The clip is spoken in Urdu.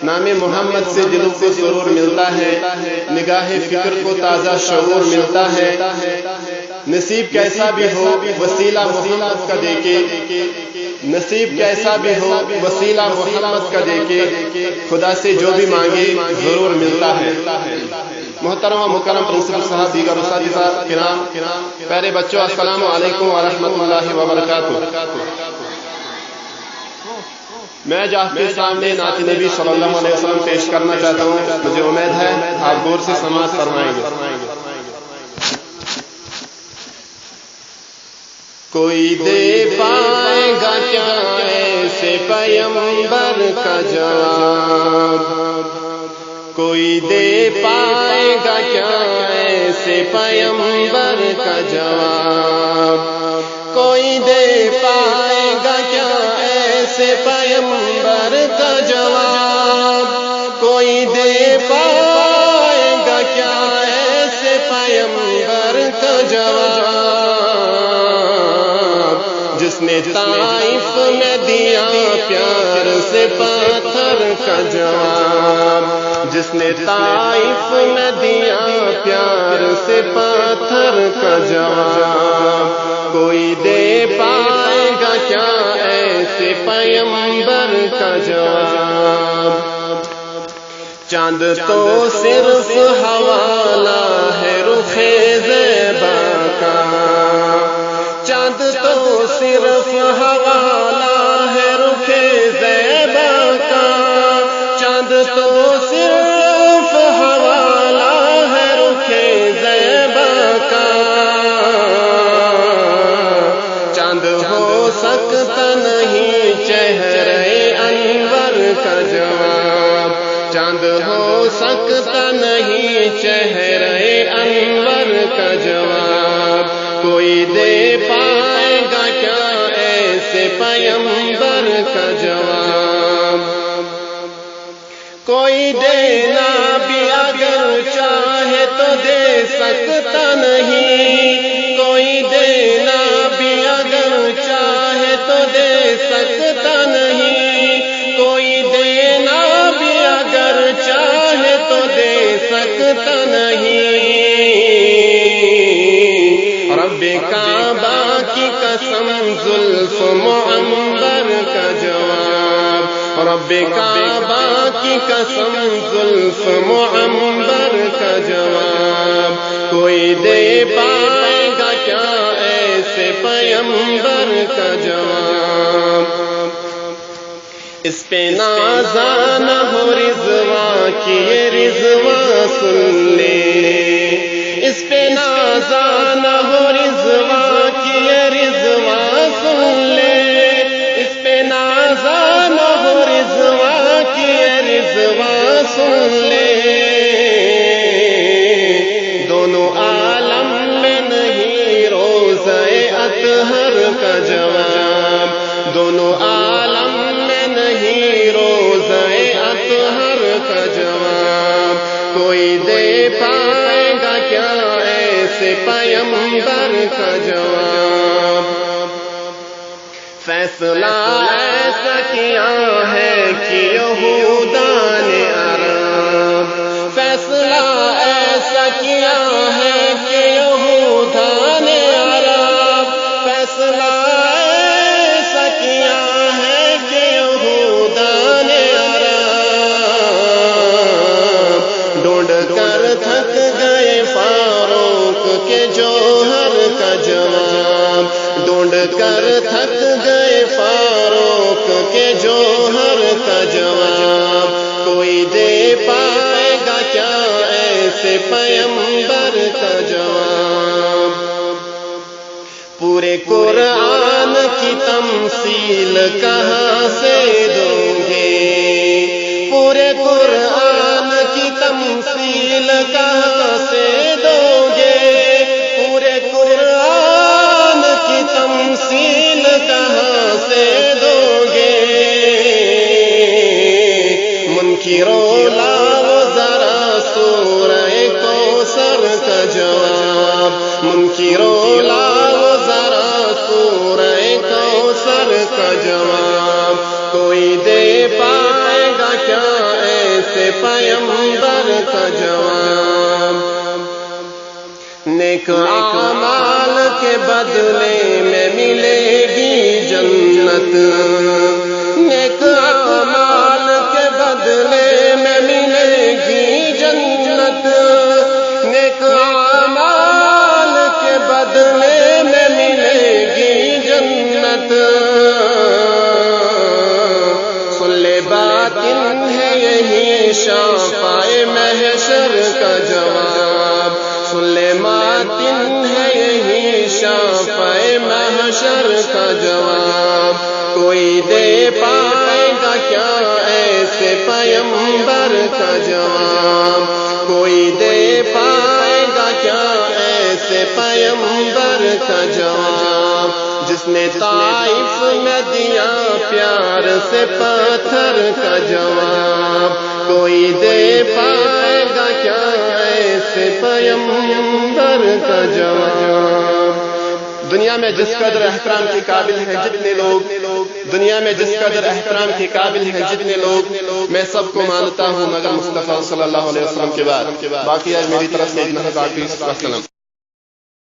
نام محمد سے دلوں کو سرور ملتا ہے، نگاہ فکر کو تازہ شعور ملتا ہے۔ نصیب کیسا بھی ہو وسیلہ محمد کا دیکھے، نصیب کیسا بھی ہو وسیلہ محمد کا دیکھے، خدا سے جو بھی مانگے ضرور ملتا ہے۔ محترم و مکرم پرنسپل صاحب، دیگر اساتذہ کرام، پیارے بچوں، السلام علیکم ورحمۃ اللہ وبرکاتہ۔ میں آپ کے سامنے نعت نبی صلی اللہ علیہ وسلم پیش کرنا چاہتا ہوں، مجھے امید ہے آپ غور سے سماعت فرمائیں گے۔ کوئی دے پائے گا کیا ایسے پیغمبر کا جواب، کوئی دے پائے گا کیا ایسے پیغمبر کا جواب، کوئی دے پائے گا کیا ایسے پیغمبر کا جواب، کوئی دے پائے گا کیا ایسے پیغمبر کا جواب، جس نے طائف میں دیا پیار سے پتھر کا جواب، جس نے طائف میں دیا پیار سے پتھر کا جواب، کوئی دے پائے گا کیا ایسے پیغمبر کا جواب۔ چاند تو صرف حوالہ ہے رخ زیبا کا، چاند تو صرف حوالہ ہے رخ زیبا کا، چاند تو صرف حوالہ ہے رخ زیبا کا، چاند ہو سکتا نہیں چہرے انور کا جواب، چاند ہو سکتا نہیں چہرے انور کا جواب، کوئی دے پائے گا کیا ایسے پیغمبر کا جواب۔ کوئی دینا بھی اگر چاہے تو دے سکتا نہیں، کوئی دینا بھی اگر چاہے تو دے سکتا نہیں، کوئی دینا بھی اگر چاہے تو دے سکتا نہیں۔ رب کعبہ کی قسم زلف معمر کا جواب، رب کعبہ کی قسم زلف معمر کا جواب، کوئی دے پائے گا کیا ایسے پیغمبر کا جواب۔ اس پہ نازا نہ ہو رضوا کی یہ رضوا سن لے، اس پہ نازا نہ ہو رضوا کی یہ رضوا سن لے، اس پہ نازا نہ ہو رضوا کی یہ رضوا سن لے، دونوں عالم میں نہیں روزہ اطہر کا جواب، دونوں عالم میں نہیں روزہ اطہر کا جواب، کوئی دے پائے گا کیا ایسے پیغمبر کا جواب۔ فیصلہ ایسا کیا ہے کہ یہودان عرب، فیصلہ ایسا کیا ہے کہ یہودان عرب، فیصلہ ایسا کیا ہے کہ یہودان عرب، ڈھونڈ کر تھک گئے فاروق کے جوہر کا جواب، ڈھونڈ کر تھک گئے فاروق کے جوہر کا جواب، کوئی دے پائے گا کیا ایسے پیغمبر کا جواب۔ پورے قرآن کی تمثیل کہاں سے دوں گے، پورے قرآن کی تمثیل کہاں سے دوں گے، پورے قرآن کی تمثیل کہاں سے دوں گے، منکروں لاؤ ذرا سورہ کوثر کا جواب، منکروں لاؤ ذرا سورہ کوثر کا جواب، کوئی دے پائے گا نیک اعمال کے بدلے میں ملے گی جنت، نیک اعمال کے بدلے میں ملے گی جنت، نیک اعمال کے بدلے میں ملے گی جنت۔ صلح باطن ہے یہی شفاعِ محشر کا جواب، صلح باطن ہے یہی شفاعِ محشر کا جواب۔ کوئی دے پائے گا کیا ایسے پیمبر کا جواب، کوئی دے پائے گا کیا ایسے پیمبر کا جواب، جس نے طائف میں دیا پیار سے پتھر کا جواب۔ کوئی دے پائے گا کیا ایسے پیمبر کا جواب۔ دنیا میں جس قدر احترام کے قابل ہیں جتنے لوگ، دنیا میں جس قدر احترام کے قابل ہیں جتنے لوگ، میں سب کو مانتا ہوں مگر مصطفیٰ صلی اللہ علیہ وسلم کے بعد۔ باقی آج میری طرف سے اتنا ہے، باقی السلام۔